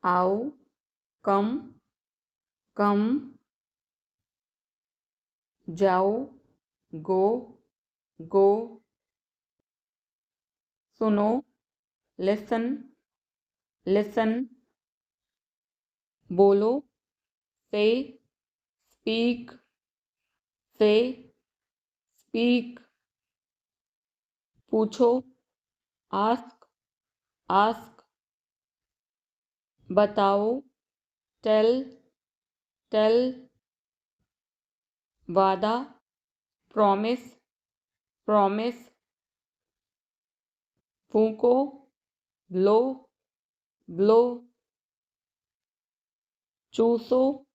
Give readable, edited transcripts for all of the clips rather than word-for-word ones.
आओ, कम, कम। जाओ, गो, गो। सुनो, लिसन, लिसन। बोलो, से, स्पीक, से, स्पीक। पूछो, आस्क, आस्क। बताओ, टेल, टेल। वादा, प्रॉमिस, प्रॉमिस। फूंको, ब्लो, ब्लो। चूसो,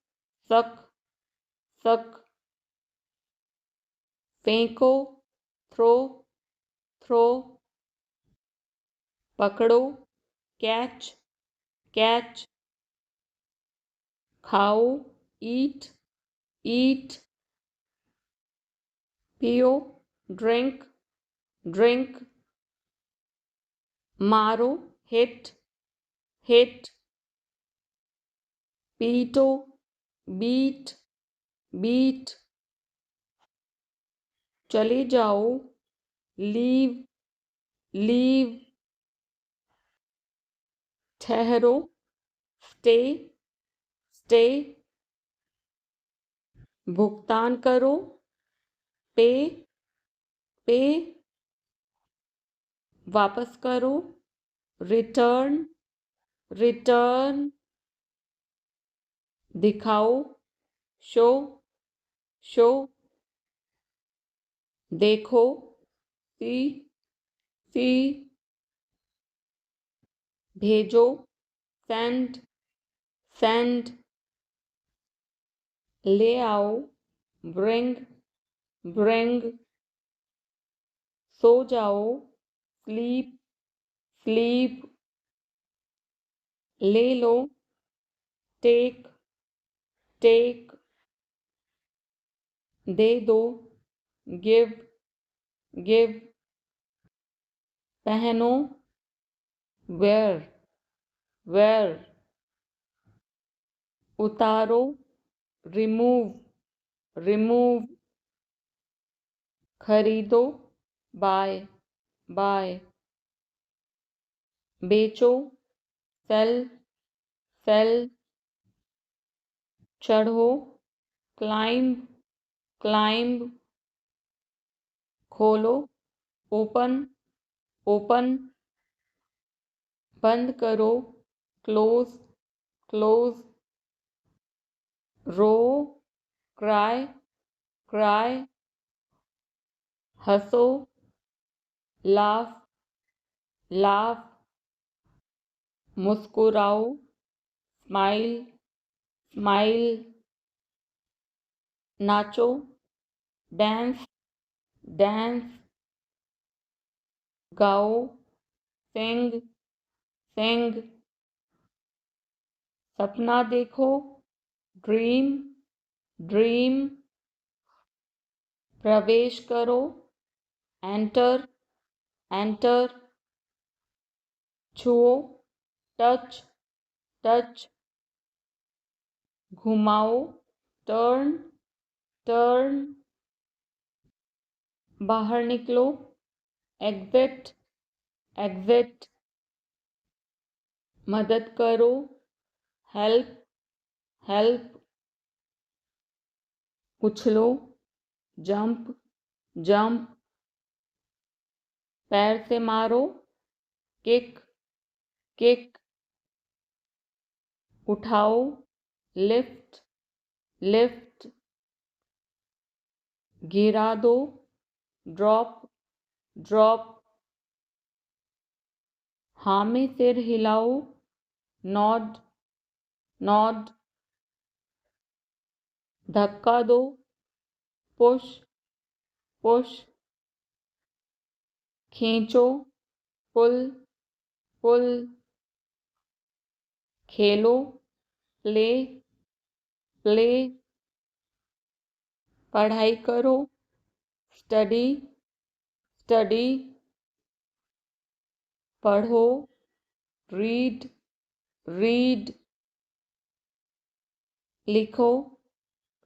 सक, सक। फेंको, थ्रो, थ्रो। पकड़ो, कैच, कैच। खाओ, ईट, ईट। पियो, ड्रिंक, ड्रिंक। मारो, हिट, हिट। पीटो, बीट, बीट। चले जाओ, लीव, लीव। ठहरो, स्टे, स्टे। भुगतान करो, पे, पे। वापस करो, रिटर्न, रिटर्न। दिखाओ, शो, शो। देखो, सी, सी। भेजो, सेंड, सेंड। ले आओ, ब्रिंग, ब्रिंग। सो जाओ, स्लीप, स्लीप। ले लो, टेक, टेक। दे दो, गिव, गिव। पहनो, वेयर, वेयर। उतारो, रिमूव, रिमूव। खरीदो, बाय, बाय। बेचो, सेल, सेल। चढ़ो, क्लाइंब, क्लाइंब। खोलो, ओपन, ओपन। बंद करो, क्लोज, क्लोज। रो, क्राई, क्राई। हंसो, लाफ, लाफ। मुस्कुराओ, स्माइल, स्माइल। नाचो, डांस, डांस। गाओ, सिंग, सिंग। सपना देखो, ड्रीम, ड्रीम। प्रवेश करो, एंटर, एंटर। छुओ, टच, टच। घुमाओ, टर्न, टर्न। बाहर निकलो, एग्जिट, एग्जिट। मदद करो, हेल्प, हेल्प। उछलो, जंप, जंप। पैर से मारो, किक, किक। उठाओ, लिफ्ट, लिफ्ट। गिरा दो, ड्रॉप, ड्रॉप। हाँ में सिर हिलाओ, नॉड, नॉड। धक्का दो, पुश, पुश। खींचो, पुल, पुल। खेलो, प्ले, प्ले। पढ़ाई करो, स्टडी, स्टडी। पढ़ो, रीड, रीड, लिखो,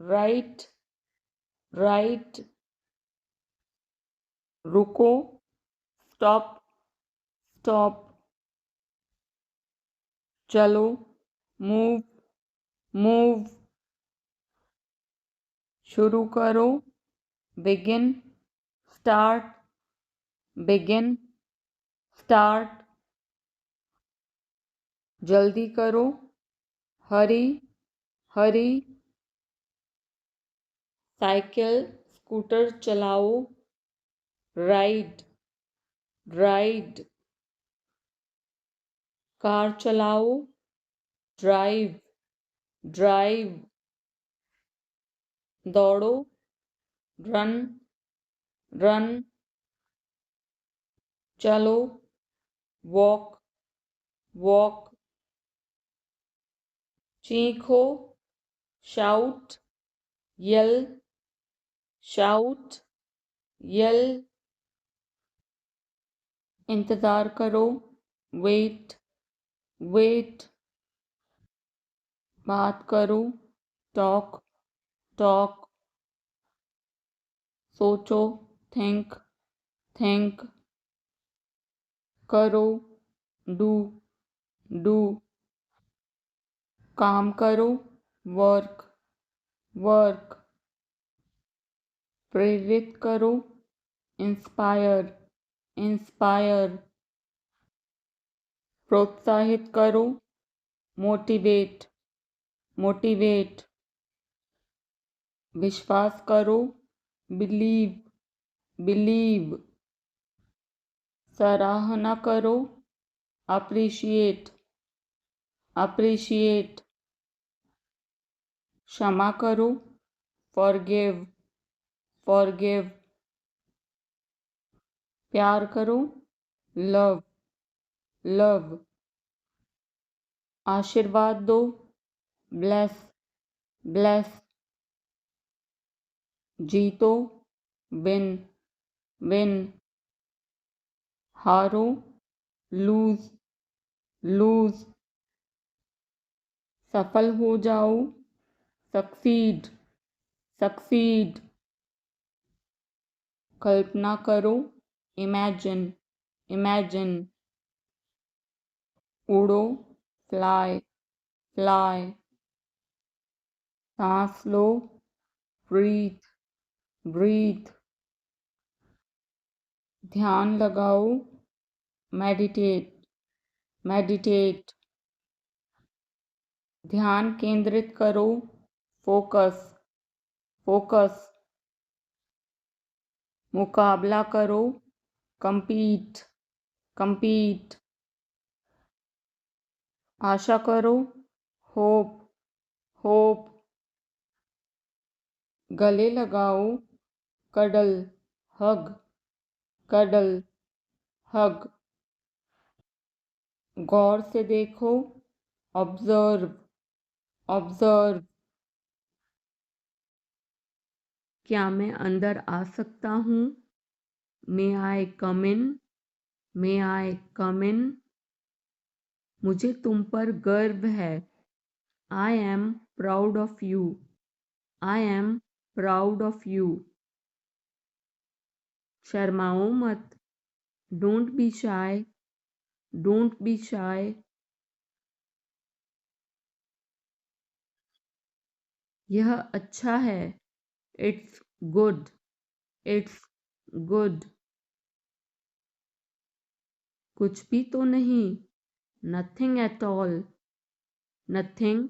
राइट, राइट, रुको, स्टॉप, स्टॉप, चलो, मूव, मूव, शुरू करो, बिगिन, स्टार्ट, बिगिन, स्टार्ट, जल्दी करो, हरी, हरी, साइकिल, स्कूटर चलाओ, राइड, राइड, कार चलाओ, ड्राइव, ड्राइव, दौड़ो, रन, रन, चलो, वॉक, वॉक, चीखो, शाउट, यल, शाउट, यल, इंतज़ार करो, वेट, वेट, बात करो, टॉक, टॉक, सोचो, थिंक, थिंक, करो, डू, डू, काम करो, वर्क, वर्क, प्रेरित करो, इंस्पायर, इंस्पायर, प्रोत्साहित करो, मोटिवेट, मोटिवेट, विश्वास करो, बिलीव, बिलीव, सराहना करो, अप्रिशिएट, अप्रिशिएट, क्षमा करो, फॉरगिव, फॉरगिव, प्यार करो, लव, लव, आशीर्वाद दो, ब्लेस, ब्लेस, जीतो, विन, विन, हारो, लूज, लूज, सफल हो जाओ, सक्सीड, सक्सीड, कल्पना करो, इमेजिन, इमेजिन, उड़ो, फ्लाई, फ्लाई, सांस लो, ब्रीथ, ब्रीथ, ध्यान लगाओ, मेडिटेट, मेडिटेट, ध्यान केंद्रित करो, फोकस, फोकस, मुकाबला करो, compete, compete, आशा करो, hope, hope, गले लगाओ, cuddle, hug, cuddle, hug, गौर से देखो, observe, observe, क्या मैं अंदर आ सकता हूँ? May I come in? May I come in? मुझे तुम पर गर्व है। I am proud of you. I am proud of you. शर्माओ मत। Don't be shy. Don't be shy. यह अच्छा है। It's good. It's good. कुछ भी तो नहीं। Nothing at all. Nothing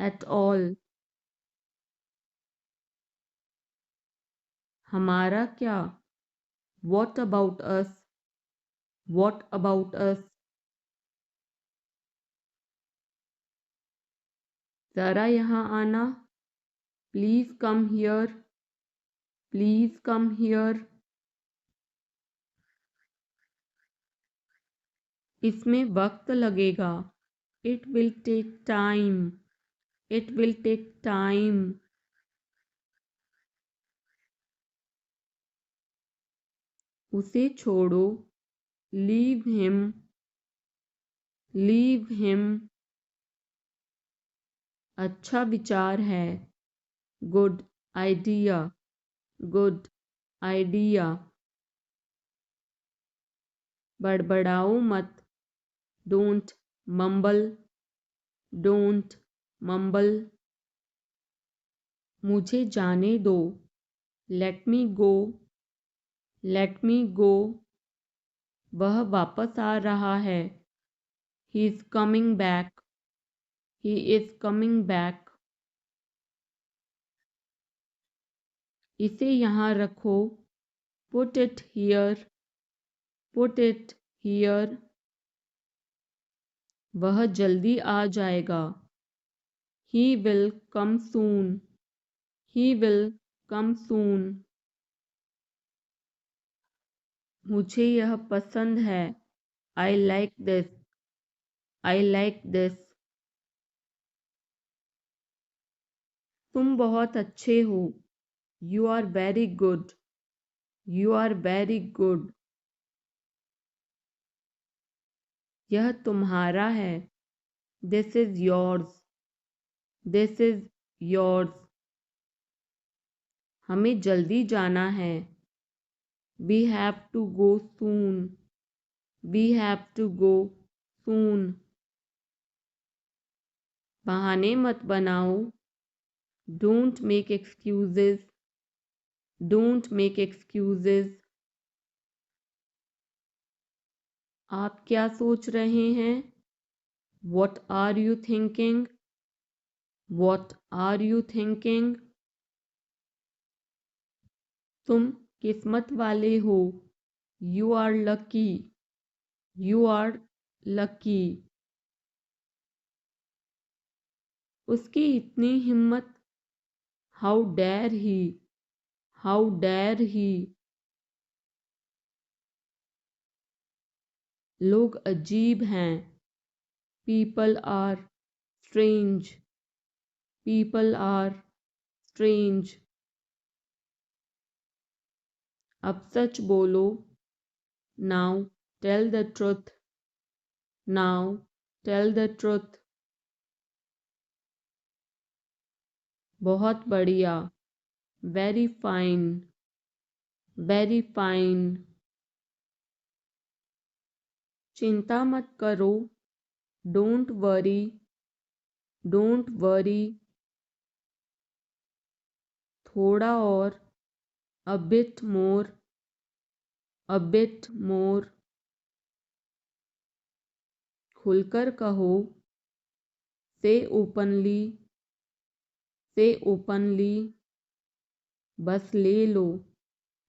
at all. हमारा क्या? What about us? What about us? ज़रा यहाँ आना। Please come here. Please come here. इसमें वक्त लगेगा। It will take time. It will take time. उसे छोड़ो। Leave him. Leave him. अच्छा विचार है। Good idea, good idea. बड़बड़ाओ मत। Don't mumble, don't mumble. मुझे जाने दो। Let me go, let me go. वह वापस आ रहा है। He is coming back, he is coming back. इसे यहाँ रखो। Put it here, put it here. वह जल्दी आ जाएगा। He will come soon, he will come soon. मुझे यह पसंद है। I like this, I like this. तुम बहुत अच्छे हो। You are very good, you are very good. यह तुम्हारा है। This is yours, this is yours. हमें जल्दी जाना है। We have to go soon, we have to go soon. बहाने मत बनाओ। Don't make excuses, don't make excuses. आप क्या सोच रहे हैं? What are you thinking, what are you thinking. तुम किस्मत वाले हो। You are lucky, you are lucky. उसकी इतनी हिम्मत। How dare he, how dare he. लोग अजीब हैं। People are strange, people are strange. अब सच बोलो। Now tell the truth, now tell the truth. बहुत बढ़िया। Very fine, very fine. चिंता मत करो। Don't worry, don't worry. थोड़ा और। A bit more, a bit more. खुलकर कहो। Say openly, say openly. बस ले लो।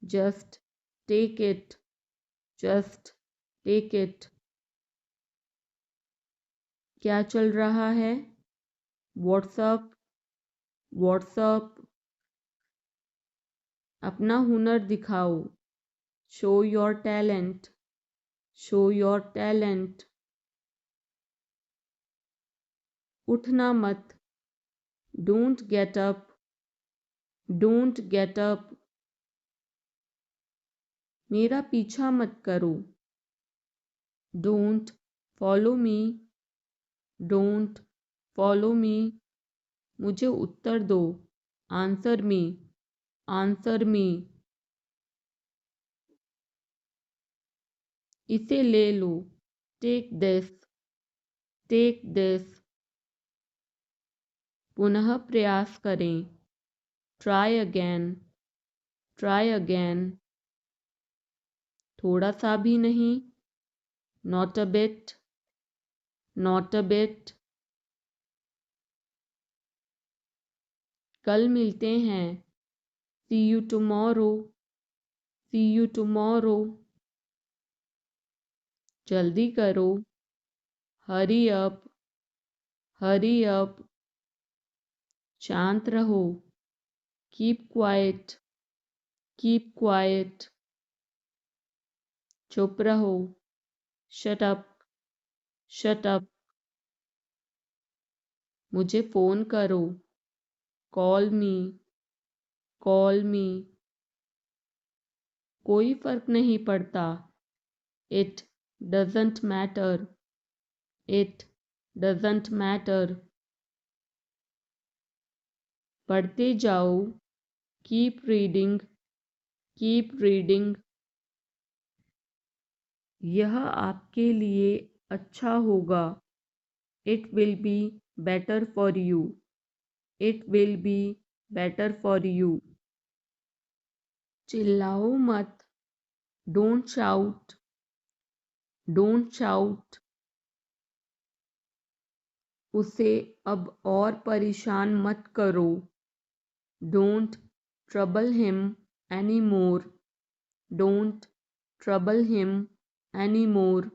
Just take it, just take it. क्या चल रहा है? What's up, what's up. अपना हुनर दिखाओ। Show your talent, show your talent. उठना मत। Don't get up, don't get up. मेरा पीछा मत करो। Don't follow me, don't follow me. मुझे उत्तर दो। Answer me, answer me. इसे ले लो। Take this, take this. पुनः प्रयास करें। Try again, try again. थोड़ा सा भी नहीं। Not a bit, not a bit. कल मिलते हैं। See you tomorrow, see you tomorrow. जल्दी करो। Hurry up, hurry up. शांत रहो। Keep quiet, keep quiet. चुप रहो। Shut up, shut up. मुझे फ़ोन करो। कॉल मी, कॉल मी। कोई फर्क नहीं पड़ता। It doesn't matter, it doesn't matter. पढ़ते जाओ, कीप रीडिंग, कीप रीडिंग। यह आपके लिए अच्छा होगा, it will be better for you, it will be better for you. चिल्लाओ मत, डोंट शाउट, डोंट शाउट। उसे अब और परेशान मत करो, don't trouble him any more, don't trouble him any more.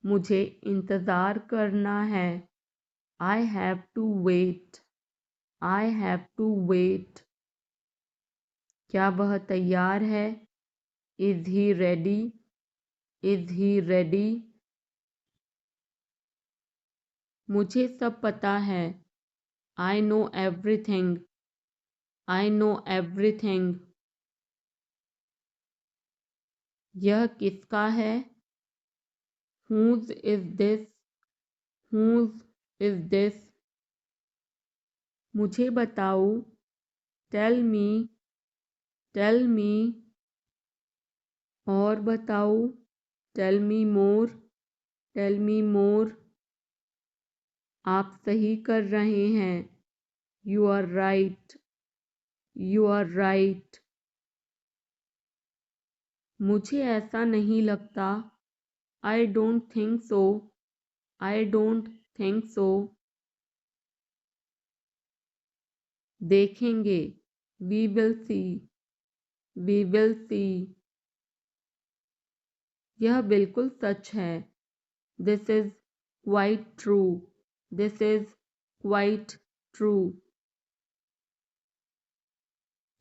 मुझे इंतज़ार करना है, I have to wait, I have to wait. क्या वह तैयार है, is he ready, is he ready. मुझे सब पता है, I know everything, I know everything. यह किसका है, whose is this, whose is this। मुझे बताओ, टेल मी, टेल मी। और बताओ, टेल मी मोर, टेल मी मोर। आप सही कर रहे हैं, you are right, you are right. मुझे ऐसा नहीं लगता, I don't think so, I don't think so. देखेंगे, we will see, we will see. यह बिल्कुल सच है, this is quite true, this is quite true.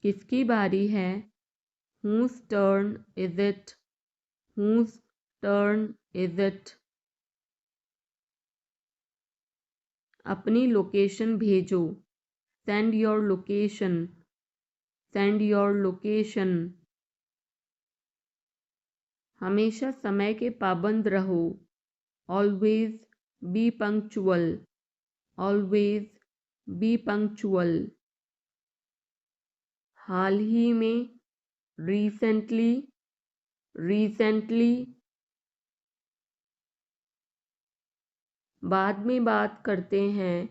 किसकी बारी है, whose turn is it, whose turn is it। अपनी लोकेशन भेजो, send your location, send your location. हमेशा समय के पाबंद रहो, always be punctual, always be punctual. हाल ही में, रिसेंटली, रिसेंटली। बाद में बात करते हैं,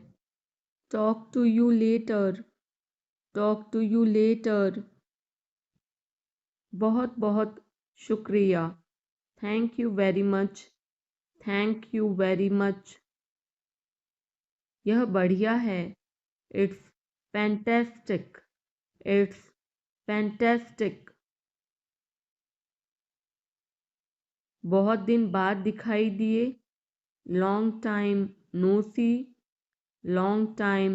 talk to you later, talk to you later. बहुत बहुत शुक्रिया, thank you very much, thank you very much. यह बढ़िया है, इट्स फैंटेस्टिक, इट्स फैंटेस्टिक। बहुत दिन बाद दिखाई दिए, लॉन्ग टाइम नो सी, लॉन्ग टाइम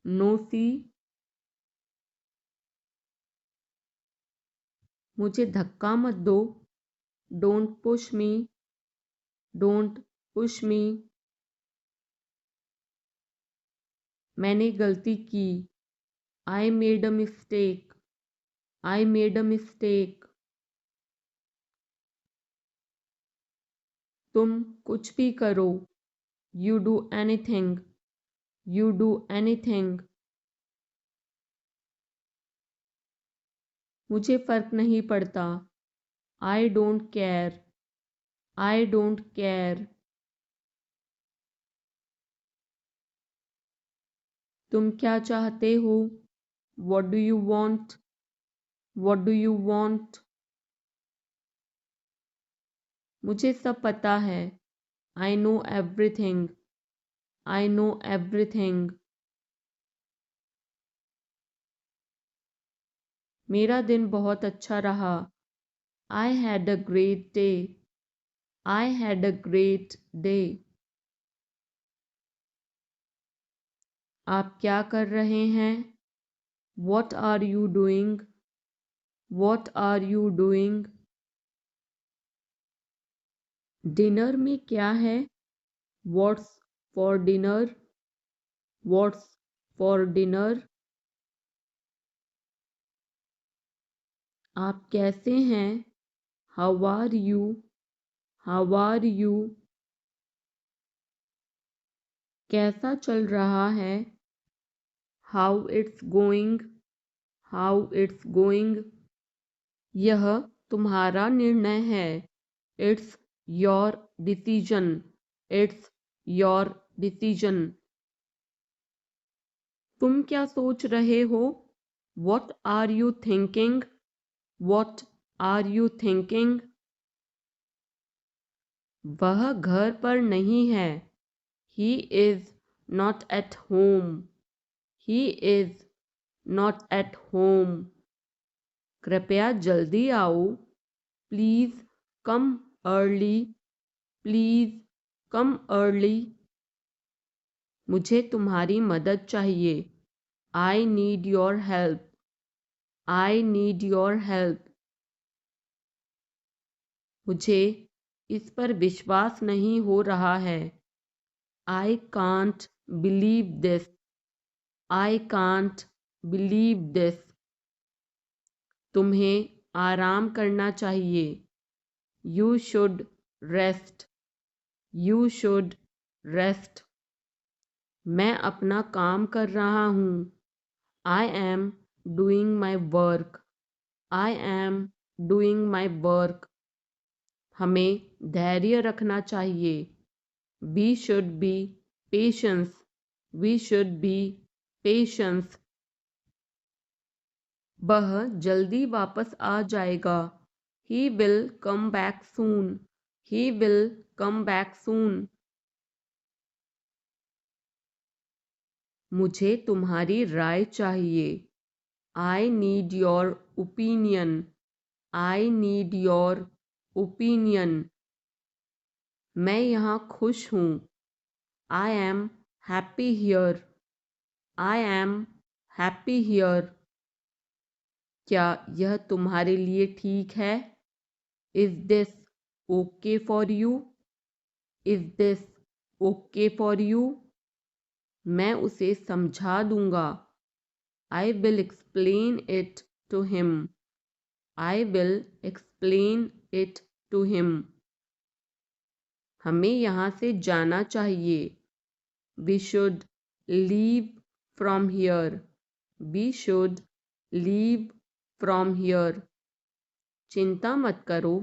नो सी। मुझे धक्का मत दो, don't push me, don't push मी। मैंने गलती की, I made a mistake, I made a mistake. तुम कुछ भी करो, you do anything, you do anything. मुझे फ़र्क नहीं पड़ता, I don't care, I don't care. तुम क्या चाहते हो, what do you want, what do you want. मुझे सब पता है, I know everything, I know everything. मेरा दिन बहुत अच्छा रहा, I had a great day, I had a great day. आप क्या कर रहे हैं, what are you doing, what are you doing. Dinner में क्या है, what's for dinner, what's for dinner. आप कैसे हैं, how are you, how are you. कैसा चल रहा है, how it's going, how it's going. यह तुम्हारा निर्णय है। It's your decision, it's your decision. तुम क्या सोच रहे हो? What are you thinking, what are you thinking. वह घर पर नहीं है। He is not at home, he is not at home. कृपया जल्दी आओ। Please come early, please come early. मुझे तुम्हारी मदद चाहिए। I need your help, I need your help. मुझे इस पर विश्वास नहीं हो रहा है। I can't believe this, I can't believe this. तुम्हें आराम करना चाहिए। You should rest, you should rest. मैं अपना काम कर रहा हूँ। I am doing my work, I am doing my work. हमें धैर्य रखना चाहिए। We should be patience, we should be patience. वह जल्दी वापस आ जाएगा। He will come back soon, he will come back soon. मुझे तुम्हारी राय चाहिए। I need your opinion, I need your opinion. मैं यहाँ खुश हूँ। I am happy here, I am happy here. क्या यह तुम्हारे लिए ठीक है? Is this okay for you, is this okay for you. मैं उसे समझा दूंगा। I will explain it to him, I will explain it to him. हमें यहाँ से जाना चाहिए। We should leave from here, we should leave from here. चिंता मत करो।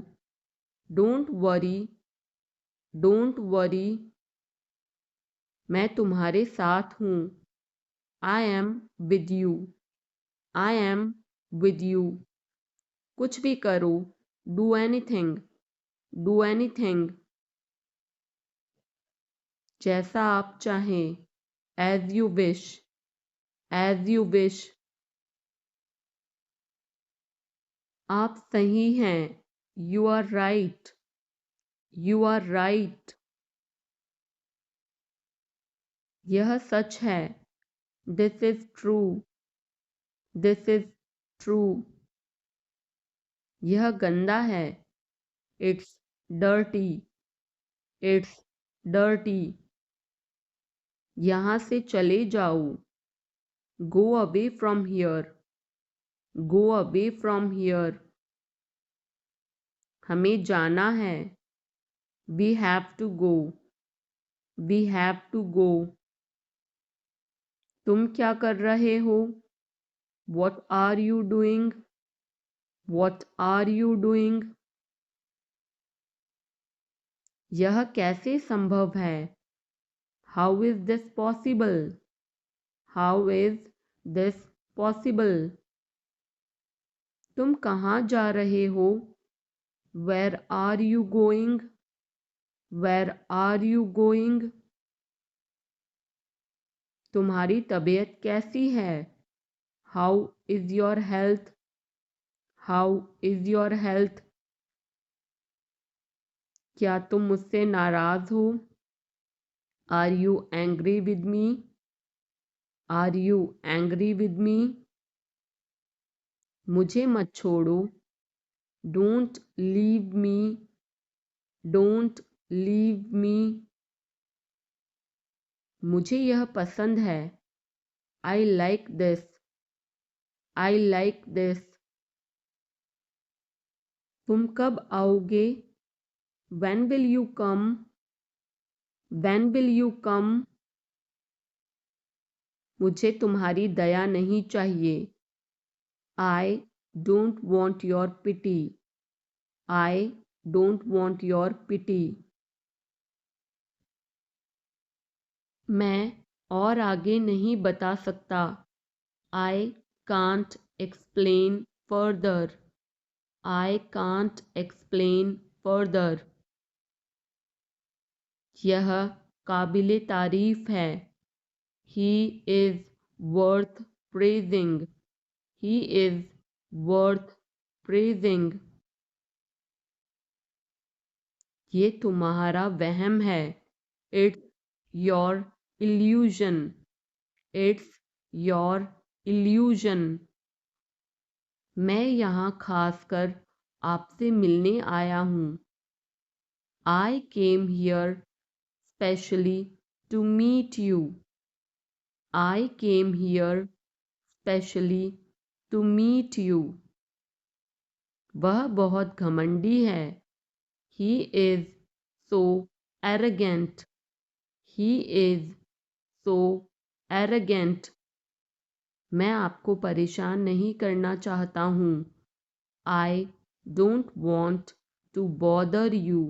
Don't worry, don't worry. मैं तुम्हारे साथ हूँ। I am with you, I am with you. कुछ भी करो। Do anything, do anything. जैसा आप चाहें। As you wish, as you wish. आप सही हैं। You are right, you are right. यह सच है। This is true, this is true. यह गंदा है। It's dirty, it's dirty. यहाँ से चले जाओ। Go away from here, go away from here. हमें जाना है। We have to go, we have to go. तुम क्या कर रहे हो? What are you doing, what are you doing. यह कैसे संभव है? How is this possible, how is this possible. तुम कहाँ जा रहे हो? Where are you going, where are you going. तुम्हारी तबीयत कैसी है? How is your health, how is your health. क्या तुम मुझसे नाराज हो? Are you angry with me, are you angry with me. मुझे मत छोड़ो। Don't leave me, don't leave me. मुझे यह पसंद है। I like this, I like this. तुम कब आओगे? When will you come, when will you come. मुझे तुम्हारी दया नहीं चाहिए। I don't want your pity. I don't want your pity. मैं और आगे नहीं बता सकता। I can't explain further. I can't explain further. यह काबिले तारीफ है। He is worth praising. He is worth praising. ये तुम्हारा वहम है। It's your illusion. It's your illusion. मैं यहाँ खासकर आपसे मिलने आया हूँ। I came here specially to meet you. I came here specially to meet you. वह बहुत घमंडी है। He is so arrogant. He is so arrogant. मैं आपको परेशान नहीं करना चाहता हूँ। I don't want to bother you.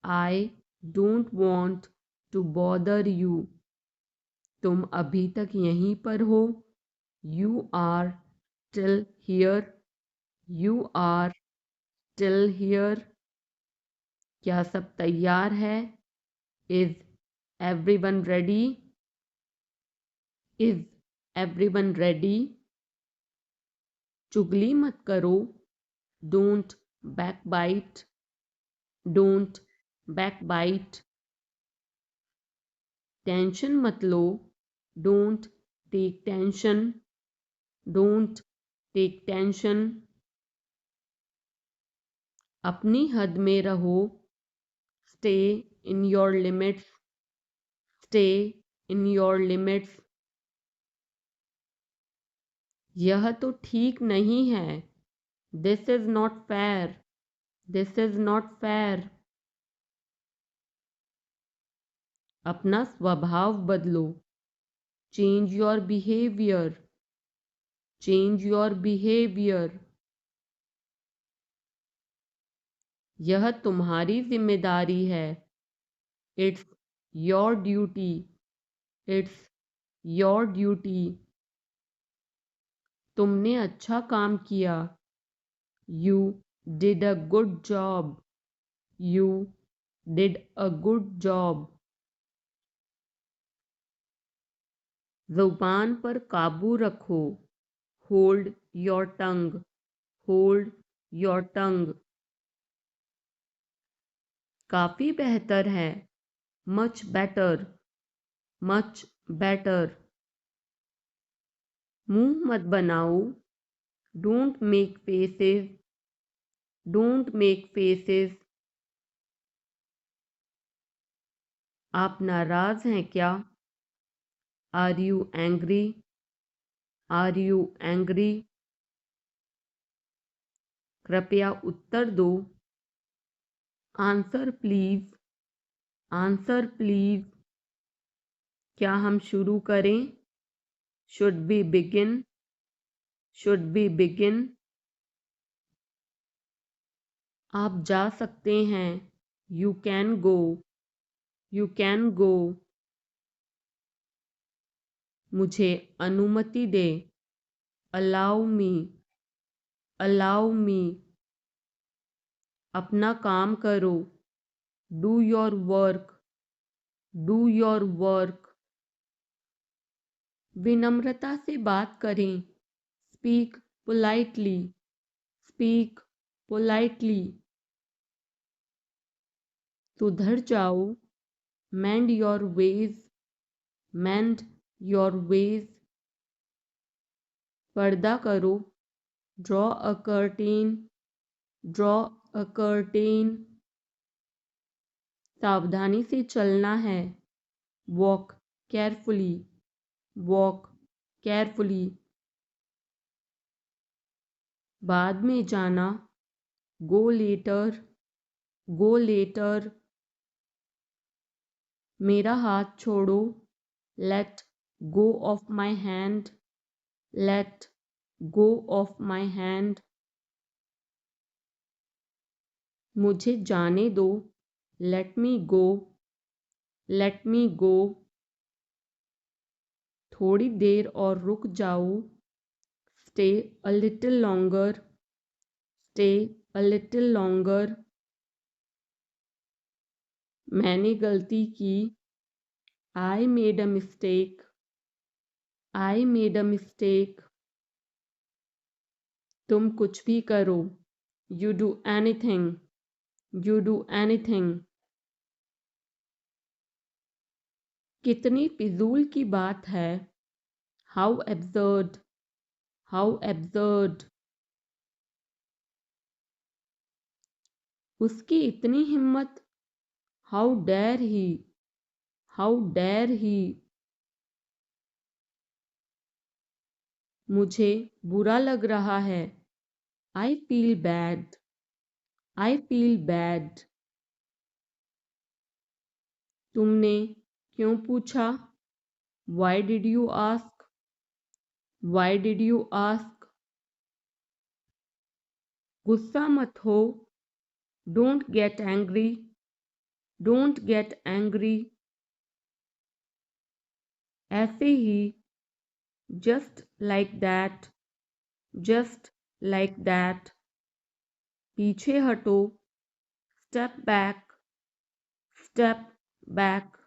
I don't want to bother you. तुम अभी तक यहीं पर हो। You are still here. You are still here. क्या सब तैयार है? Is everyone ready? Is everyone ready? चुगली मत करो। Don't backbite. Don't backbite. Tension मत लो। Don't take tension. Don't take tension. अपनी हद में रहो। Stay in your limits. Stay in your limits. यह तो ठीक नहीं है। This is not fair. This is not fair. अपना स्वभाव बदलो। Change your behavior. Change your behavior. यह तुम्हारी जिम्मेदारी है। It's your duty. It's your duty. तुमने अच्छा काम किया। You did a good job. You did a good job. ज़ुबान पर काबू रखो। Hold your tongue. Hold your tongue. काफ़ी बेहतर है। Much better. Much better. मुंह मत बनाओ। Don't make faces. Don't make faces. आप नाराज़ हैं क्या? Are you angry? Are you angry? कृपया उत्तर दो। Answer please. Answer please. क्या हम शुरू करें? Should we begin? Should we begin? आप जा सकते हैं। You can go. You can go. मुझे अनुमति दे। Allow me. Allow me. अपना काम करो। Do your work. Do your work. विनम्रता से बात करें। Speak politely. Speak politely. सुधर जाओ। Mend your ways. Mend your ways. पर्दा करो। Draw a curtain. Draw a curtain. सावधानी से चलना है। Walk carefully. Walk carefully. बाद में जाना। Go later. Go later. मेरा हाथ छोड़ो। Let go of my hand, let go of my hand. मुझे जाने दो, let me go, let me go. थोड़ी देर और रुक जाओ, stay a little longer, stay a little longer. मैंने गलती की, I made a mistake, I made a mistake. तुम कुछ भी करो, you do anything, you do anything. कितनी फिजूल की बात है, how absurd, how absurd. उसकी इतनी हिम्मत, how dare he, how dare he. मुझे बुरा लग रहा है, I feel bad, I feel bad. तुमने क्यों पूछा, why did you ask, why did you ask. गुस्सा मत हो, don't get angry, don't get angry. ऐसे ही, just like that, just like that. पीछे हटो, step back, step back.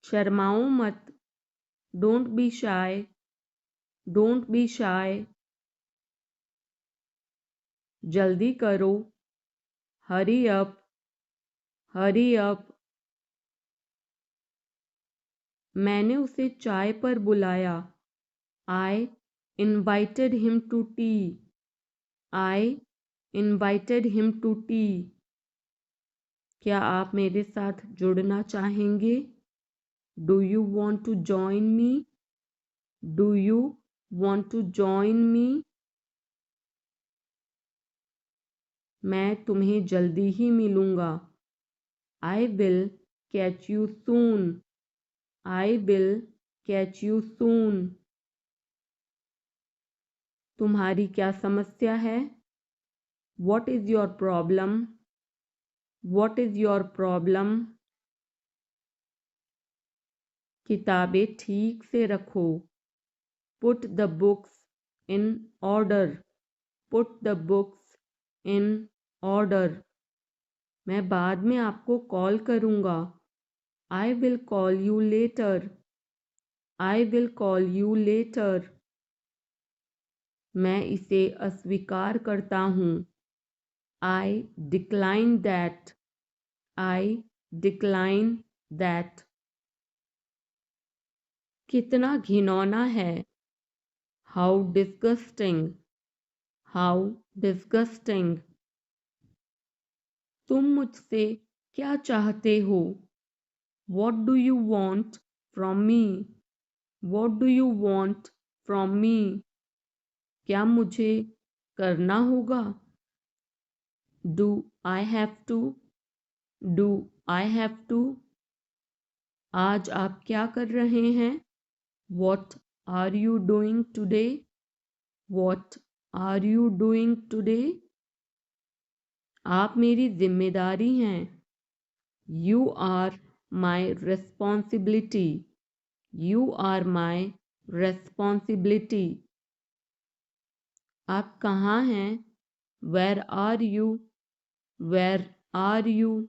शर्माओ मत, don't be shy, don't be shy. जल्दी करो, hurry up, hurry up. मैंने उसे चाय पर बुलाया, I invited him to tea, I invited him to tea. क्या आप मेरे साथ जुड़ना चाहेंगे, do you want to join me, do you want to join me. मैं तुम्हें जल्दी ही मिलूँगा, I will catch you soon, I will catch you soon. तुम्हारी क्या समस्या है, what is your problem, what is your problem. किताबें ठीक से रखो, put the books in order, put the books in order. मैं बाद में आपको कॉल करूँगा, I will call you later, I will call you later. मैं इसे अस्वीकार करता हूँ, I decline that, I decline that. कितना घिनौना है, how disgusting, how disgusting. तुम मुझसे क्या चाहते हो, what do you want from me, what do you want from me. क्या मुझे करना होगा, do I have to, do I have to. आज आप क्या कर रहे हैं, what are you doing today, what are you doing today. आप मेरी जिम्मेदारी हैं, you are my responsibility, you are my responsibility. आप कहाँ हैं, where are you, where are you.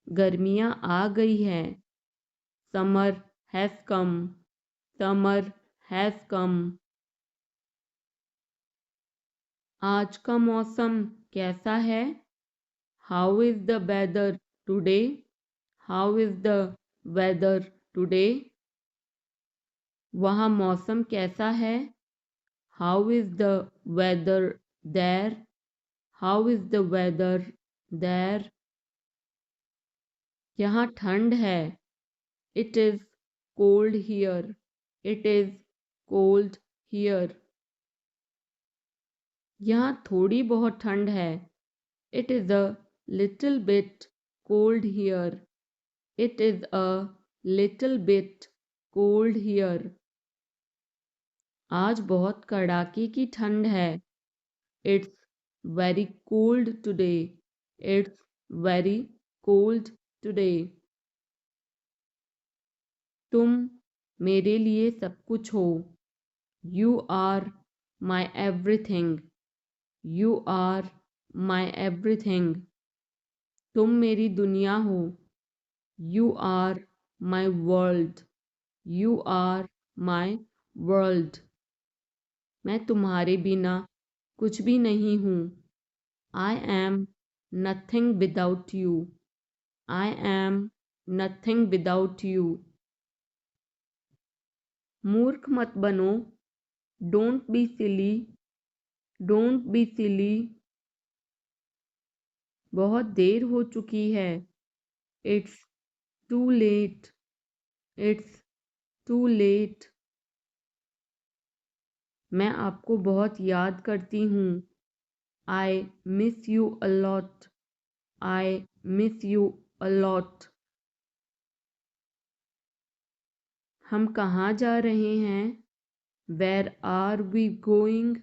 गर्मियाँ आ गई हैं, summer has come, summer has come. आज का मौसम कैसा है, how is the weather today, how is the weather today. वहाँ मौसम कैसा है, how is the weather there, how is the weather there. यहाँ ठंड है, it is cold here, it is cold here. यहाँ थोड़ी बहुत ठंड है, it is a little bit cold here, it is a little bit cold here. आज बहुत कड़ाके की ठंड है। It's very cold today. It's very cold today. तुम मेरे लिए सब कुछ हो। You are my everything. You are my everything. तुम मेरी दुनिया हो। You are my world. You are my world. मैं तुम्हारे बिना कुछ भी नहीं हूँ। I am nothing without you. I am nothing without you. मूर्ख मत बनो। Don't be silly. Don't be silly. बहुत देर हो चुकी है। It's too late. It's too late. मैं आपको बहुत याद करती हूँ। I miss you a lot. I miss you a lot. हम कहाँ जा रहे हैं? Where are we going?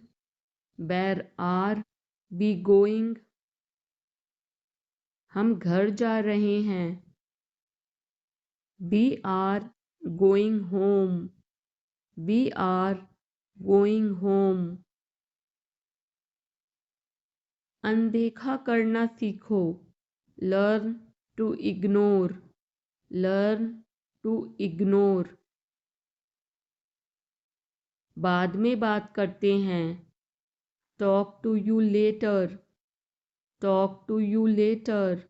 Where are we going? हम घर जा रहे हैं। We are going home. We are going home. अनदेखा करना सीखो। Learn to ignore. Learn to ignore. बाद में बात करते हैं। Talk to you later. Talk to you later.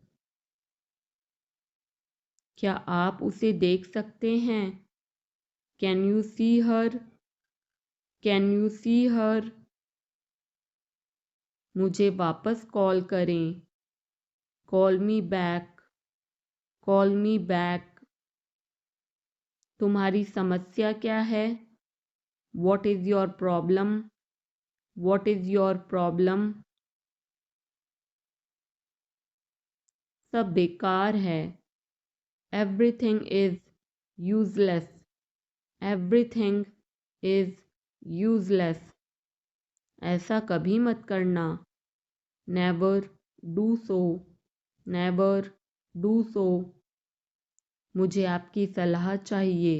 क्या आप उसे देख सकते हैं? Can you see her? Can you see her? मुझे वापस कॉल करें। Call me back. Call me back. तुम्हारी समस्या क्या है? What is your problem? What is your problem? सब बेकार है। Everything is useless. Everything is useless. ऐसा कभी मत करना। Never do so. Never do so. मुझे आपकी सलाह चाहिए।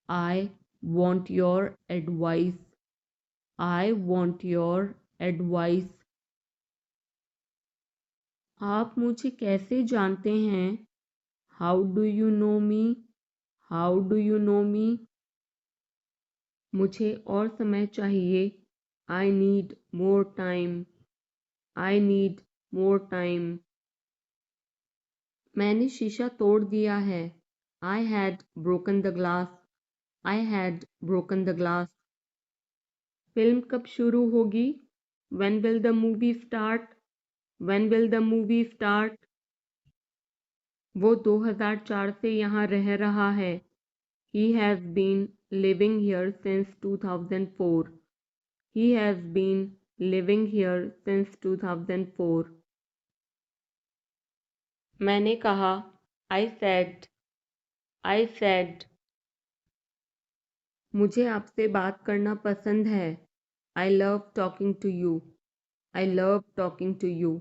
I want your advice. I want your advice. आप मुझे कैसे जानते हैं? How do you know me? How do you know me? मुझे और समय चाहिए। I need more time. I need more time. मैंने शीशा तोड़ दिया है। I had broken the glass. I had broken the glass. फिल्म कब शुरू होगी? When will the movie start? When will the movie start? वो 2004 से यहाँ रह रहा है। He has been living here since 2004. He has been living here since 2004. मैंने कहा। I said. I said. मुझे आपसे बात करना पसंद है। I love talking to you. I love talking to you.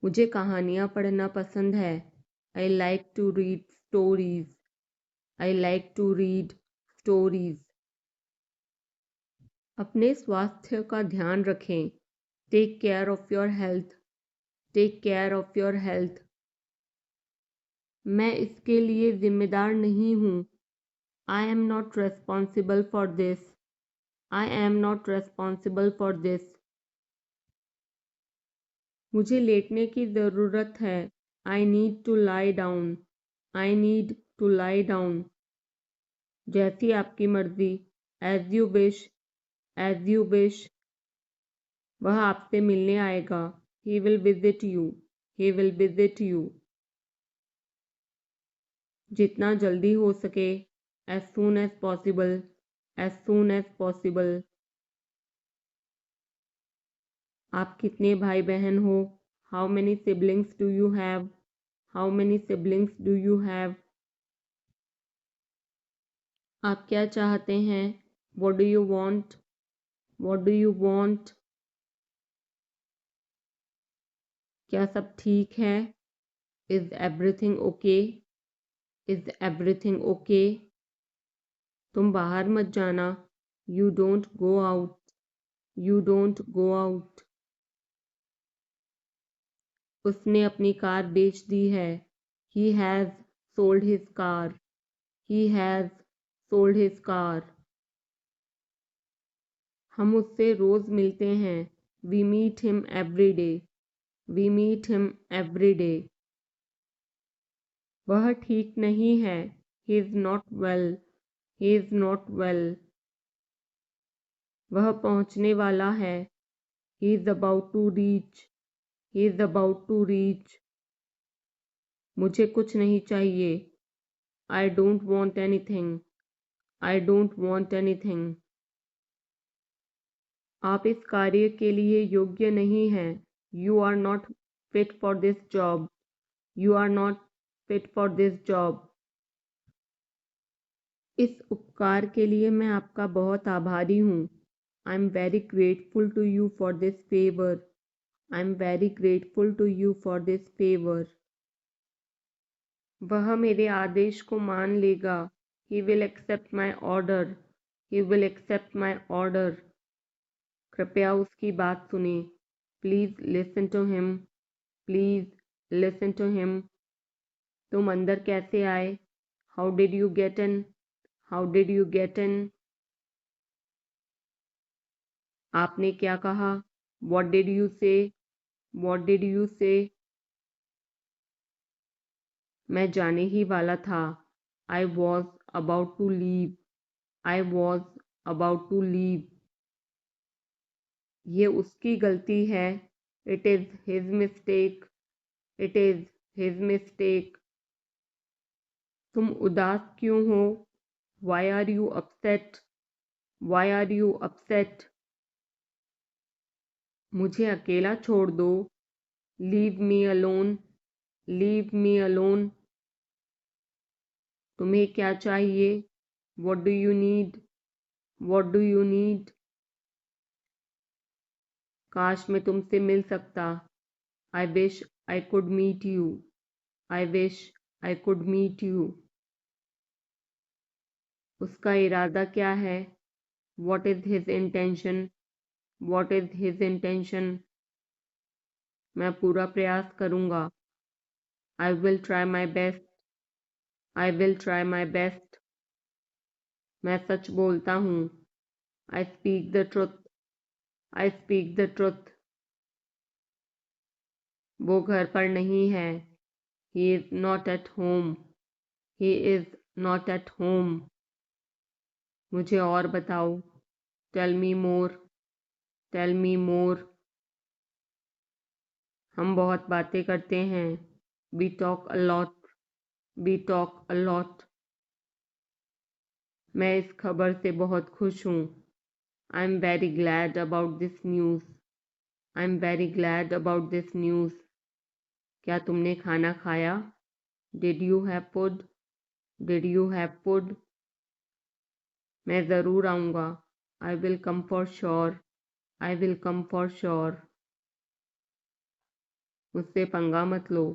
मुझे कहानियाँ पढ़ना पसंद है। I like to read stories. I like to read stories. अपने स्वास्थ्य का ध्यान रखें। Take care of your health. Take care of your health. मैं इसके लिए जिम्मेदार नहीं हूँ। I am not responsible for this. I am not responsible for this. मुझे लेटने की ज़रूरत है। I need to lie down. I need to lie down. जैसी आपकी मर्ज़ी। As you wish. As you wish. वह आपसे मिलने आएगा। He will visit you. He will visit you. जितना जल्दी हो सके। As soon as possible. As soon as possible. आप कितने भाई बहन हो? How many siblings do you have? How many siblings do you have? आप क्या चाहते हैं? What do you want? What do you want? क्या सब ठीक है? Is everything okay? Is everything okay? तुम बाहर मत जाना. You don't go out. You don't go out. उसने अपनी कार बेच दी है. He has sold his car. He has sold his car. हम उससे रोज मिलते हैं. We meet him every day. We meet him every day. वह ठीक नहीं है. He is not well. He is not well. वह पहुंचने वाला है. He is about to reach. He is about to reach. मुझे कुछ नहीं चाहिए. I don't want anything. I don't want anything. आप इस कार्य के लिए योग्य नहीं हैं. You are not fit for this job. You are not fit for this job. इस उपकार के लिए मैं आपका बहुत आभारी हूँ. I'm very grateful to you for this favor. I'm very grateful to you for this favor. वह मेरे आदेश को मान लेगा. He will accept my order. He will accept my order. कृपया उसकी बात सुने. Please listen to him. Please listen to him. तुम अंदर कैसे आए? How did you get in? How did you get in? आपने क्या कहा? What did you say? What did you say? मैं जाने ही वाला था. I was about to leave. I was about to leave. ये उसकी गलती है. It is his mistake. It is his mistake. तुम उदास क्यों हो? Why are you upset? Why are you upset? मुझे अकेला छोड़ दो. Leave me alone. Leave me alone. तुम्हें क्या चाहिए? What do you need? What do you need? काश मैं तुमसे मिल सकता. I wish I could meet you. I wish I could meet you. उसका इरादा क्या है? What is his intention? What is his intention? मैं पूरा प्रयास करूँगा. I will try my best. I will try my best. मैं सच बोलता हूँ. I speak the truth. I speak the truth. वो घर पर नहीं है. He is not at home. He is not at home. मुझे और बताओ. Tell me more. Tell me more. हम बहुत बातें करते हैं. We talk a lot. We talk a lot. मैं इस खबर से बहुत खुश हूँ. I'm very glad about this news. I'm very glad about this news. क्या तुमने खाना खाया? Did you have food? Did you have food? मैं ज़रूर आऊँगा. I will come for sure. I will come for sure. मुझसे पंगा मत लो.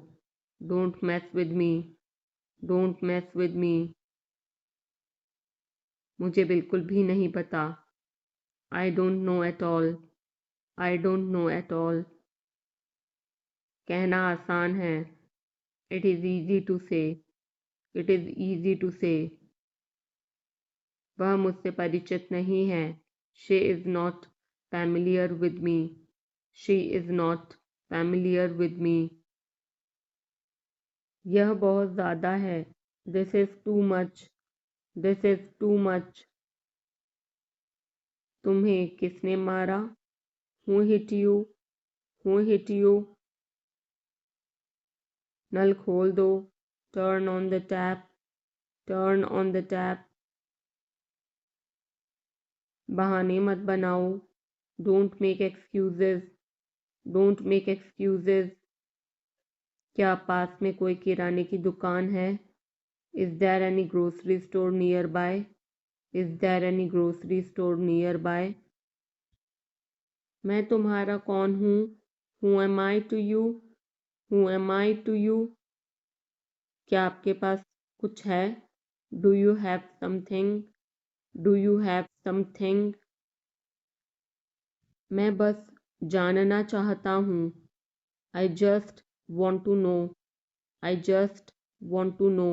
Don't mess with me. Don't mess with me. मुझे बिल्कुल भी नहीं पता. I don't know at all. I don't know at all. कहना आसान है. It is easy to say. It is easy to say. वह मुझसे परिचित नहीं है. She is not familiar with me. She is not familiar with me. यह बहुत ज़्यादा है. This is too much. This is too much. तुम्हें किसने मारा? Who hit you? Who hit you? नल खोल दो. Turn on the tap. Turn on the tap. बहाने मत बनाओ. Don't make excuses. Don't make excuses. क्या पास में कोई किराने की दुकान है? Is there any grocery store nearby? Is there any grocery store nearby? मैं तुम्हारा कौन हूँ? Who am I to you? Who am I to you? क्या आपके पास कुछ है? Do you have something? Do you have something? मैं बस जानना चाहता हूँ। I just want to know. I just want to know.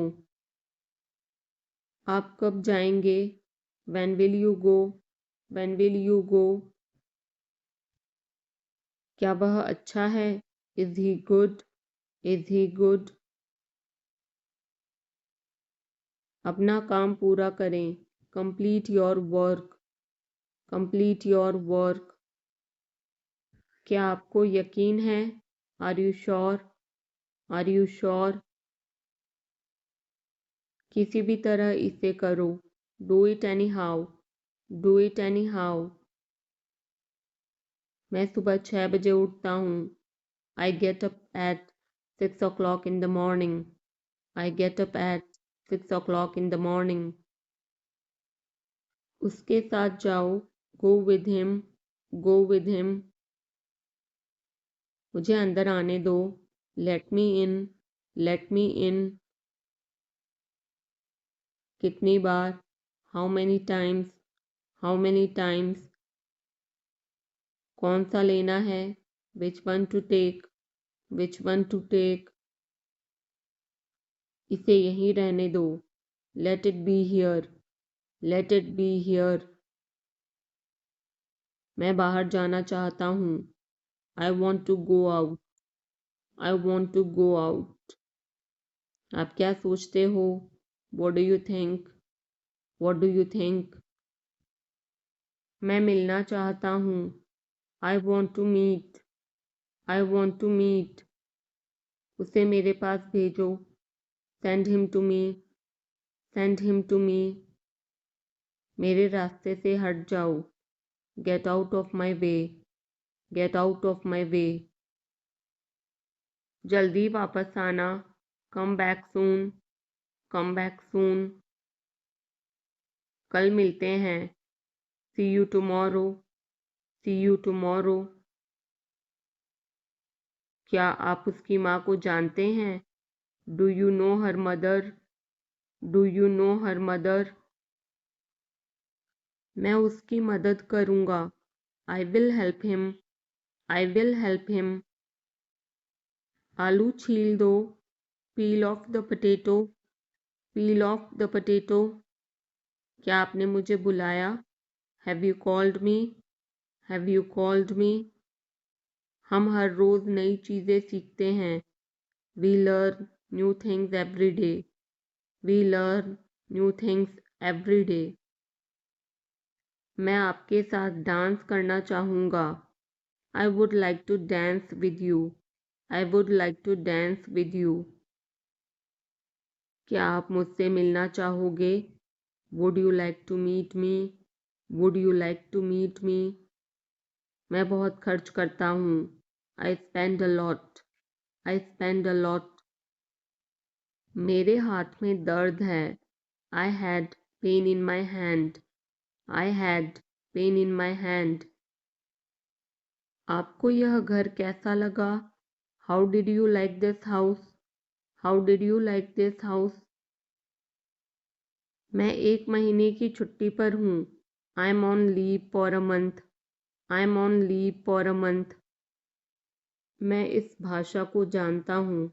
आप कब जाएंगे? When will you go? When will you go? क्या वह अच्छा है? Is he good? Is he good? अपना काम पूरा करें। Complete your work. Complete your work. क्या आपको यकीन है? Are you sure? Are you sure? किसी भी तरह इसे करो। Do it anyhow. Do it anyhow. मैं सुबह 6 बजे उठता हूँ। I get up at 6 o'clock in the morning. I get up at 6 o'clock in the morning. उसके साथ जाओ। Go with him. Go with him. मुझे अंदर आने दो। Let me in. Let me in. कितनी बार? How many times? How many times? कौन सा लेना है? Which one to take? Which one to take? इसे यहीं रहने दो। Let it be here. Let it be here. मैं बाहर जाना चाहता हूँ। I want to go out. I want to go out. आप क्या सोचते हो? What do you think? What do you think? मैं मिलना चाहता हूँ। I want to meet. I want to meet. उसे मेरे पास भेजो। Send him to me. Send him to me. मेरे रास्ते से हट जाओ। Get out of my way. Get out of my way. जल्दी वापस आना। Come back soon. Come back soon. कल मिलते हैं। See you tomorrow. See you tomorrow. क्या आप उसकी माँ को जानते हैं? Do you know her mother? Do you know her mother? मैं उसकी मदद करूँगा। I will help him. I will help him. आलू छील दो। Peel off the potato. Peel off the potato. क्या आपने मुझे बुलाया? Have you called me? Have you called me? हम हर रोज़ नई चीज़ें सीखते हैं। We learn new things every day. We learn new things every day. मैं आपके साथ डांस करना चाहूँगा। I would like to dance with you. I would like to dance with you. क्या आप मुझसे मिलना चाहोगे? Would you like to meet me? Would you like to meet me? मैं बहुत खर्च करता हूँ। I spend a lot. I spend a lot. मेरे हाथ में दर्द है। I had pain in my hand. I had pain in my hand. आपको यह घर कैसा लगा? How did you like this house? How did you like this house? मैं 1 महीने की छुट्टी पर हूँ। I'm on leave for a month. I'm on leave for a month. मैं इस भाषा को जानता हूँ।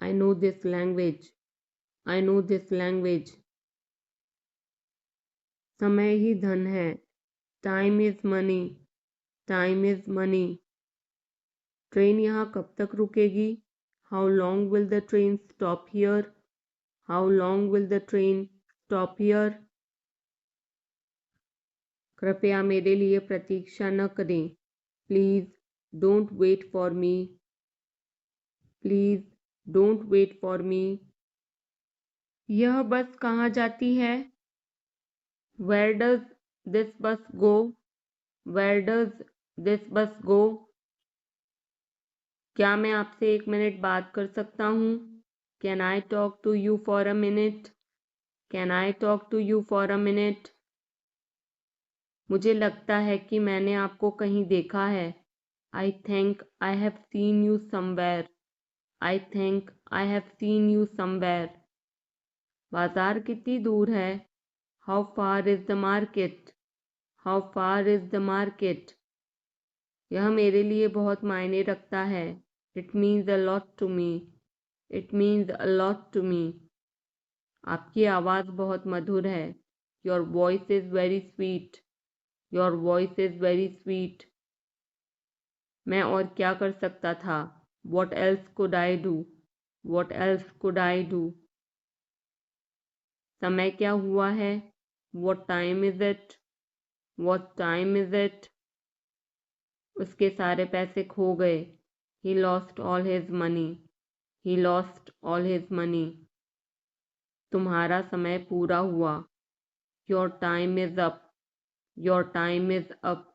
I know this language. I know this language. समय ही धन है। Time is money. Time is money. Train यहाँ कब तक रुकेगी? How long will the train stop here? How long will the train stop here? कृपया मेरे लिए प्रतीक्षा न करें। Please don't wait for me. Please don't wait for me. यह बस कहाँ जाती है? Where does this bus go? Where does this bus go? क्या मैं आपसे 1 मिनट बात कर सकता हूँ? Can I talk to you for a minute? Can I talk to you for a minute? मुझे लगता है कि मैंने आपको कहीं देखा है। I think I have seen you somewhere. I think I have seen you somewhere. बाजार कितनी दूर है? How far is the market? How far is the market? यह मेरे लिए बहुत मायने रखता है। It means a lot to me. It means a lot to me. आपकी आवाज़ बहुत मधुर है। Your voice is very sweet. Your voice is very sweet. मैं और क्या कर सकता था? What else could I do? What else could I do? समय क्या हुआ है? What time is it? What time is it? उसके सारे पैसे खो गए। He lost all his money. He lost all his money. तुम्हारा समय पूरा हुआ। Your time is up. Your time is up.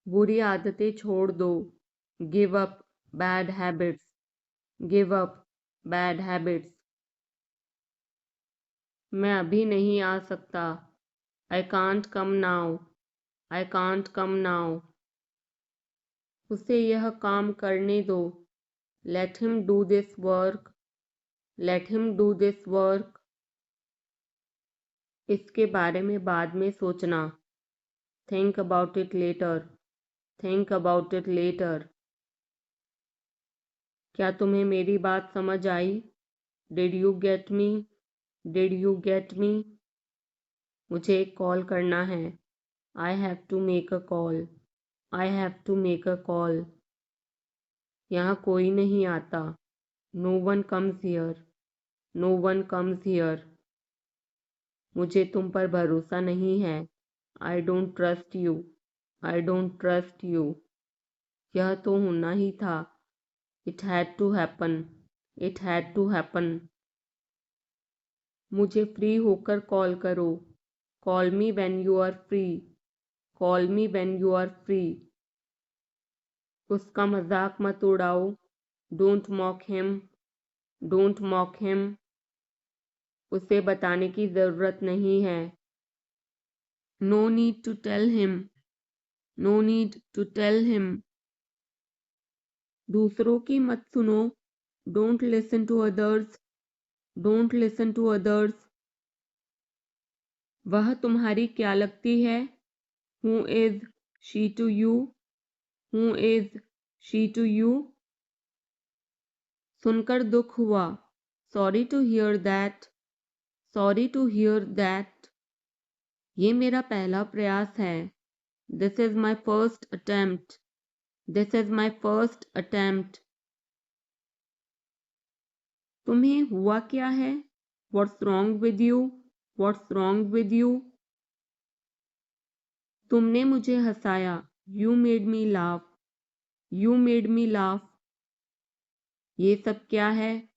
बुरी आदतें छोड़ दो। Give up bad habits. Give up bad habits. मैं अभी नहीं आ सकता। आई can't come now. I can't come now. उसे यह काम करने दो। Let him do this work. Let him do this work. इसके बारे में बाद में सोचना। Think about it later. Think about it later. क्या तुम्हें मेरी बात समझ आई? Did you get me? Did you get me? मुझे एक कॉल करना है। I have to make a call. I have to make a call. यहाँ कोई नहीं आता। No one comes here. No one comes here. मुझे तुम पर भरोसा नहीं है। I don't trust you. I don't trust you. यह तो होना ही था। It had to happen. It had to happen. मुझे फ्री होकर कॉल करो। Call me when you are free. Call me when you are free. उसका मजाक मत उड़ाओ। Don't mock him. Don't mock him. उसे बताने की ज़रूरत नहीं है। No need to tell him. No need to tell him. दूसरों की मत सुनो। Don't listen to others. Don't listen to others. वह तुम्हारी क्या लगती है? Who is she to you? Who is she to you? सुनकर दुख हुआ। Sorry to hear that. Sorry to hear that. ये मेरा पहला प्रयास है। This is my first attempt. This is my first attempt. तुम्हें हुआ क्या है? What's wrong with you? What's wrong with you? तुमने मुझे हंसाया। You made me laugh. You made me laugh. ये सब क्या है?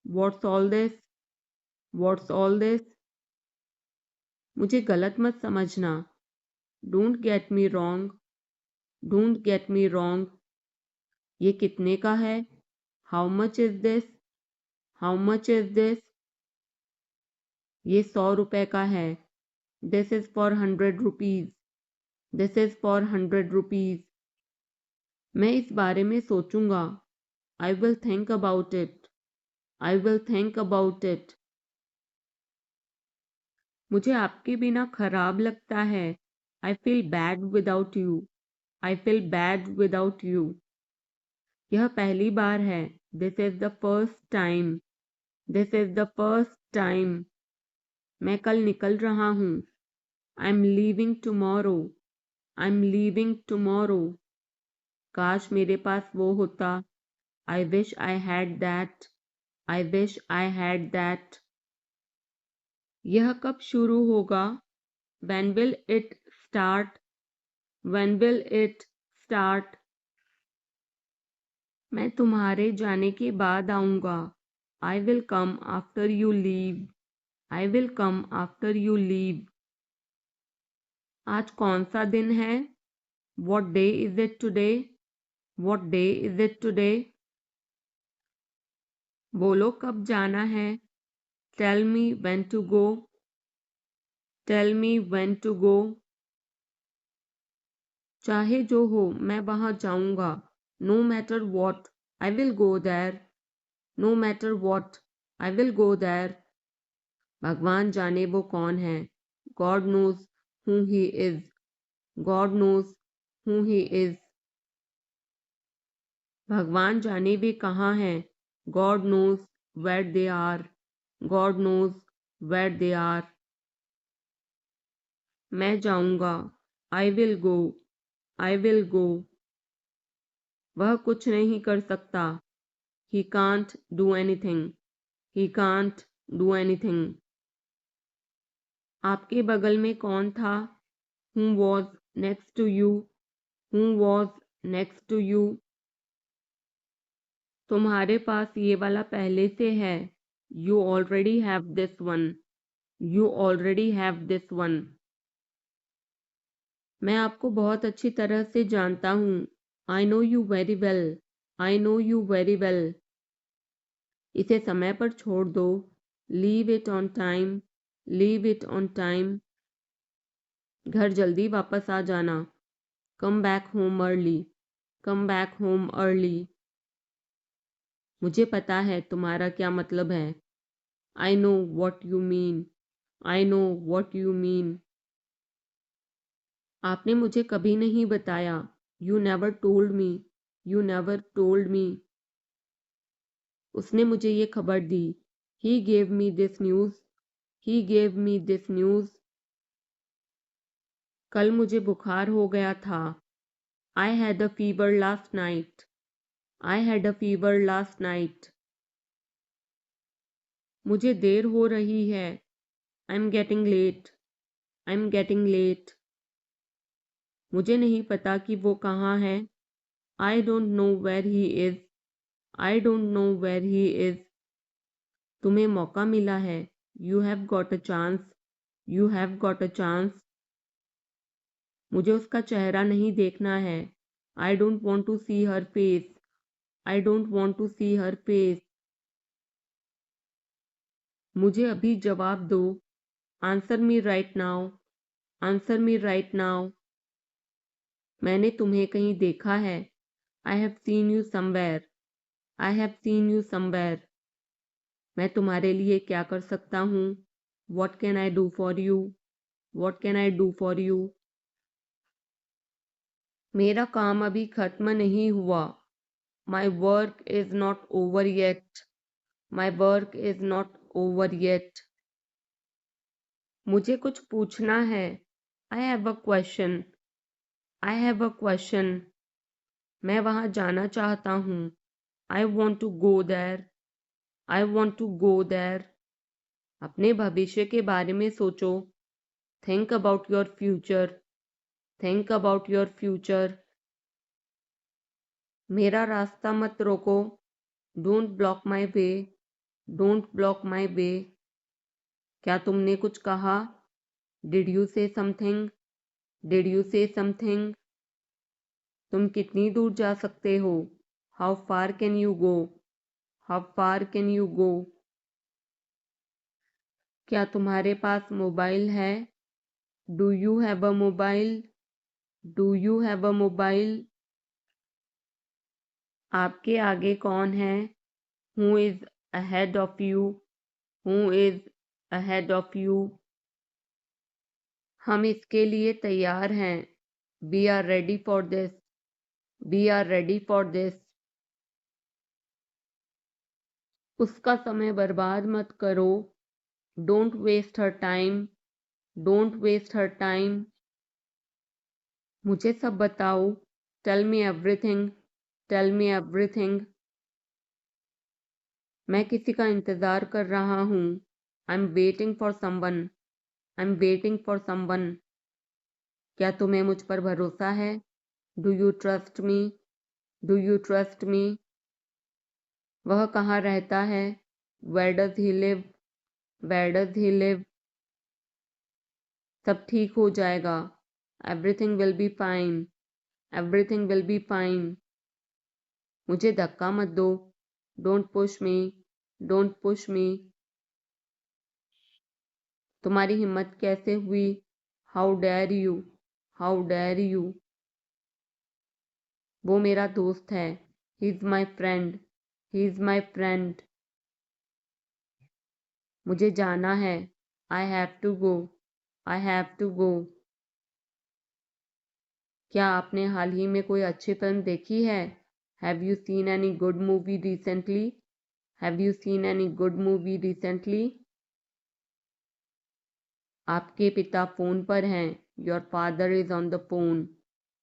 What's all this? What's all this? मुझे गलत मत समझना। Don't get me wrong. Don't get me wrong. ये कितने का है? How much is this? How much is this? ये 100 रुपए का है। This is for 100 rupees. This is for 100 rupees. मैं इस बारे में सोचूंगा। I will think about it. I will think about it. मुझे आपके बिना खराब लगता है। I feel bad without you. I feel bad without you. यह पहली बार है। This is the first time. This is the first time. मैं कल निकल रहा हूँ। I am leaving tomorrow. I am leaving tomorrow. काश मेरे पास वो होता। I wish I had that. I wish I had that. यह कब शुरू होगा? When will it start? When will it start? मैं तुम्हारे जाने के बाद आऊँगा। I will come after you leave. I will come after you leave. आज कौन सा दिन है? What day is it today? What day is it today? बोलो कब जाना है? Tell me when to go. Tell me when to go. चाहे जो हो मैं वहां जाऊंगा। No matter what I will go there. No matter what I will go there. भगवान जाने वो कौन है। God knows who he is. God knows who he is. भगवान जाने वे कहाँ हैं। God knows where they are. God knows where they are. मैं जाऊंगा। I will go. I will go. वह कुछ नहीं कर सकता। He can't do anything. He can't do anything. आपके बगल में कौन था। Who was next to you. Who was next to you. तुम्हारे पास ये वाला पहले से है। You already have this one. You already have this one. मैं आपको बहुत अच्छी तरह से जानता हूँ। I know you very well. I know you very well. इसे समय पर छोड़ दो। Leave it on time. Leave it on time. घर जल्दी वापस आ जाना। Come back home early. Come back home early. मुझे पता है तुम्हारा क्या मतलब है। I know what you mean. I know what you mean. आपने मुझे कभी नहीं बताया। You never told me. You never told me. उसने मुझे ये खबर दी। He gave me this news. He gave me this news. कल मुझे बुखार हो गया था। I had a fever last night. I had a fever last night. मुझे देर हो रही है। I am getting late. I am getting late. मुझे नहीं पता कि वो कहाँ है। I don't know where he is. I don't know where he is. तुम्हें मौका मिला है। You have got a chance. You have got a chance. मुझे उसका चेहरा नहीं देखना है। I don't want to see her face. I don't want to see her face. मुझे अभी जवाब दो। Answer me right now. Answer me right now. मैंने तुम्हें कहीं देखा है। I have seen you somewhere. I have seen you somewhere. मैं तुम्हारे लिए क्या कर सकता हूँ। What can I do for you. What can I do for you. मेरा काम अभी खत्म नहीं हुआ। My work is not over yet. My work is not over yet. मुझे कुछ पूछना है। I have a question. I have a question. मैं वहाँ जाना चाहता हूँ। I want to go there. I want to go there. अपने भविष्य के बारे में सोचो। Think about your future. Think about your future. मेरा रास्ता मत रोको। Don't block my way. Don't block my way. क्या तुमने कुछ कहा। Did you say something. Did you say something. तुम कितनी दूर जा सकते हो। How far can you go. How far can you go. क्या तुम्हारे पास मोबाइल है। Do you have a mobile. Do you have a mobile. आपके आगे कौन है। Who is ahead of you. Who is ahead of you. हम इसके लिए तैयार हैं। We are ready for this. We are ready for this. उसका समय बर्बाद मत करो। Don't waste her time. Don't waste her time. मुझे सब बताओ। Tell me everything. Tell me everything. मैं किसी का इंतज़ार कर रहा हूँ। I am waiting for someone. I am waiting for someone. क्या तुम्हें मुझ पर भरोसा है। Do you trust me. Do you trust me. वह कहाँ रहता है। Where does he live. Where does he live. सब ठीक हो जाएगा। Everything will be fine. Everything will be fine. मुझे धक्का मत दो। Don't push me. Don't push मी। तुम्हारी हिम्मत कैसे हुई? How dare you, how dare you. वो मेरा दोस्त है, he is my friend, he is my friend. मुझे जाना है, I have to go, I have to go. क्या आपने हाल ही में कोई अच्छी फिल्म देखी है? Have you seen any good movie recently? Have you seen any good movie recently? आपके पिता फ़ोन पर हैं। Your father is on the phone,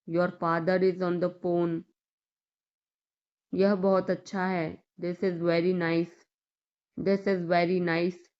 your father is on the phone. यह बहुत अच्छा है, this is very nice, this is very nice.